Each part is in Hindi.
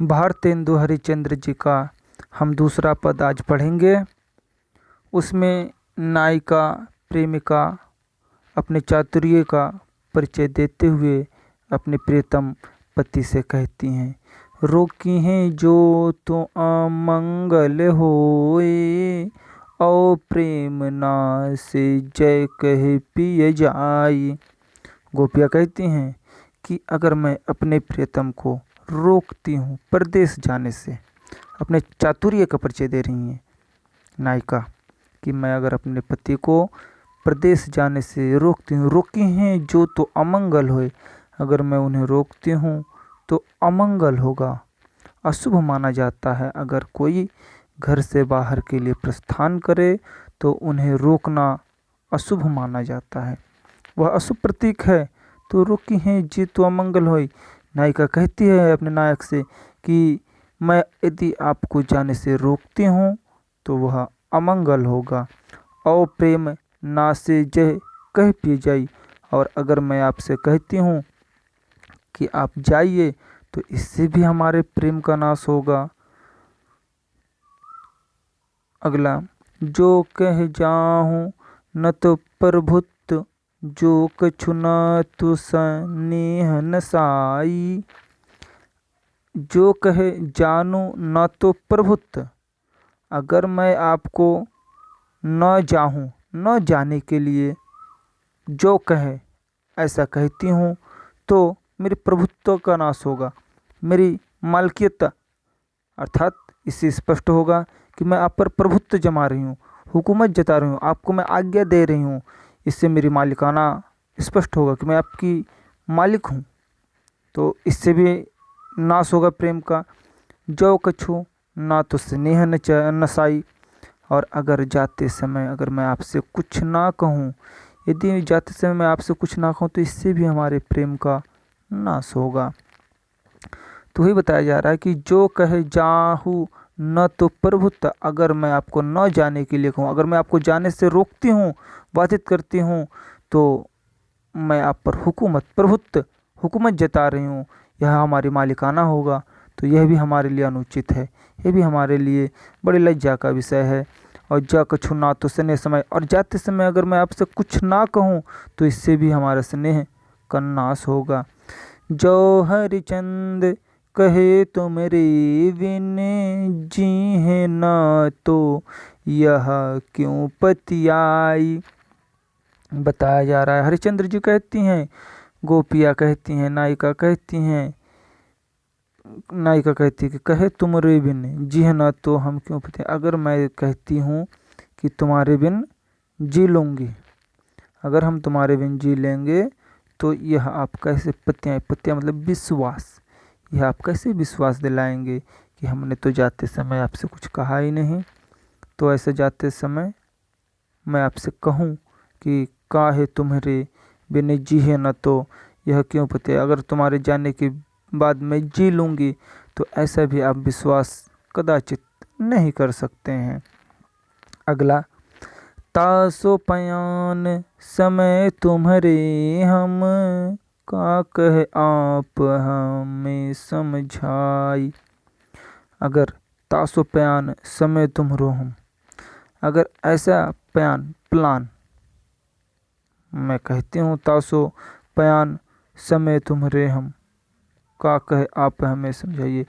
भारतेंदु हरिश्चंद्र जी का हम दूसरा पद आज पढ़ेंगे। उसमें नायिका प्रेमिका अपने चातुर्य का परिचय देते हुए अपने प्रियतम पति से कहती हैं, रोकी हैं जो तो अमंगल होए, और प्रेम ना से जय कहे पिय जाई। गोपियाँ कहती हैं कि अगर मैं अपने प्रियतम को रोकती हूँ परदेश जाने से, अपने चातुर्य का परिचय दे रही हैं नायिका कि मैं अगर अपने पति को प्रदेश जाने से रोकती हूँ, रोकी हैं जो तो अमंगल होए, अगर मैं उन्हें रोकती हूँ तो अमंगल होगा, अशुभ माना जाता है। अगर कोई घर से बाहर के लिए प्रस्थान करे तो उन्हें रोकना अशुभ माना जाता है, वह अशुभ प्रतीक है। तो रोकी हैं जी तो अमंगल होए, नायिका कहती है अपने नायक से कि मैं यदि आपको जाने से रोकती हूँ तो वह अमंगल होगा, और प्रेम ना से जय कह पी जाई, और अगर मैं आपसे कहती हूँ कि आप जाइए तो इससे भी हमारे प्रेम का नाश होगा। अगला, जो कह जाहूँ न तो प्रभुत्व, जो कछु न तो स्नेह नसाई। जो कहे जानू न तो प्रभुत्व, अगर मैं आपको न जाहूँ, न जाने के लिए जो कहे ऐसा कहती हूँ तो मेरे प्रभुत्व का नाश होगा, मेरी मालकियत अर्थात इससे स्पष्ट होगा कि मैं आप पर प्रभुत्व जमा रही हूँ, हुकूमत जता रही हूँ, आपको मैं आज्ञा दे रही हूँ। इससे मेरी मालिकाना स्पष्ट होगा कि मैं आपकी मालिक हूँ, तो इससे भी नाश होगा प्रेम का। जो कछु ना तो स्नेह नसाई, और अगर जाते समय अगर मैं आपसे कुछ ना कहूँ, यदि जाते समय मैं आपसे कुछ ना कहूँ तो इससे भी हमारे प्रेम का नाश होगा। तो ही बताया जा रहा है कि जो कहे जाहू न तो प्रभुत्व, अगर मैं आपको न जाने के लिए कहूँ, अगर मैं आपको जाने से रोकती हूँ, बाधित करती हूँ, तो मैं आप पर हुकूमत प्रभुत्व हुकूमत जता रही हूँ, यह हमारी मालिकाना होगा, तो यह भी हमारे लिए अनुचित है, यह भी हमारे लिए बड़ी लज्जा का विषय है। और जा कछु ना तो स्नेह समय, और जाते समय अगर मैं आपसे कुछ ना कहूँ तो इससे भी हमारा स्नेह का नाश होगा। जो हरिचंद कहे तुम रे बिन, जी है ना तो यह क्यों पतियाई। बताया जा रहा है हरिश्चंद्र जी कहती हैं, गोपियाँ कहती हैं, नायिका कहती हैं, नायिका कहती है कि कहे तुम्हारे बिन जी है ना तो हम क्यों पति, अगर मैं कहती हूँ कि तुम्हारे बिन जी लूँगी, अगर हम तुम्हारे बिन जी लेंगे तो यह आप कैसे पतियाँ, पतियाँ मतलब विश्वास, यह आप कैसे विश्वास दिलाएंगे कि हमने तो जाते समय आपसे कुछ कहा ही नहीं। तो ऐसे जाते समय मैं आपसे कहूँ कि काहे तुम्हारे बिन जी है न तो यह क्यों पते, अगर तुम्हारे जाने के बाद मैं जी लूँगी, तो ऐसा भी आप विश्वास कदाचित नहीं कर सकते हैं। अगला, तासो पयान समय तुम्हारे हम, का कह आप हमें समझाई। अगर तासो पयान समय तुम्हारो हम, अगर ऐसा पयान प्लान मैं कहती हूँ, तासो पयान समय तुम्हारे हम, का कहे आप हमें समझाइए।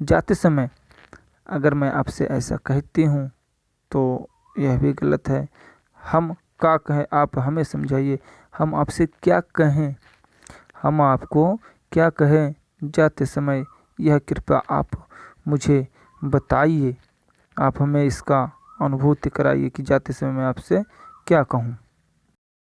जाते समय अगर मैं आपसे ऐसा कहती हूँ तो यह भी गलत है। हम का कहे आप हमें समझाइए, हम आपसे क्या कहें, हम आपको क्या कहें जाते समय, यह कृपया आप मुझे बताइए, आप हमें इसका अनुभूति कराइए कि जाते समय मैं आपसे क्या कहूँ।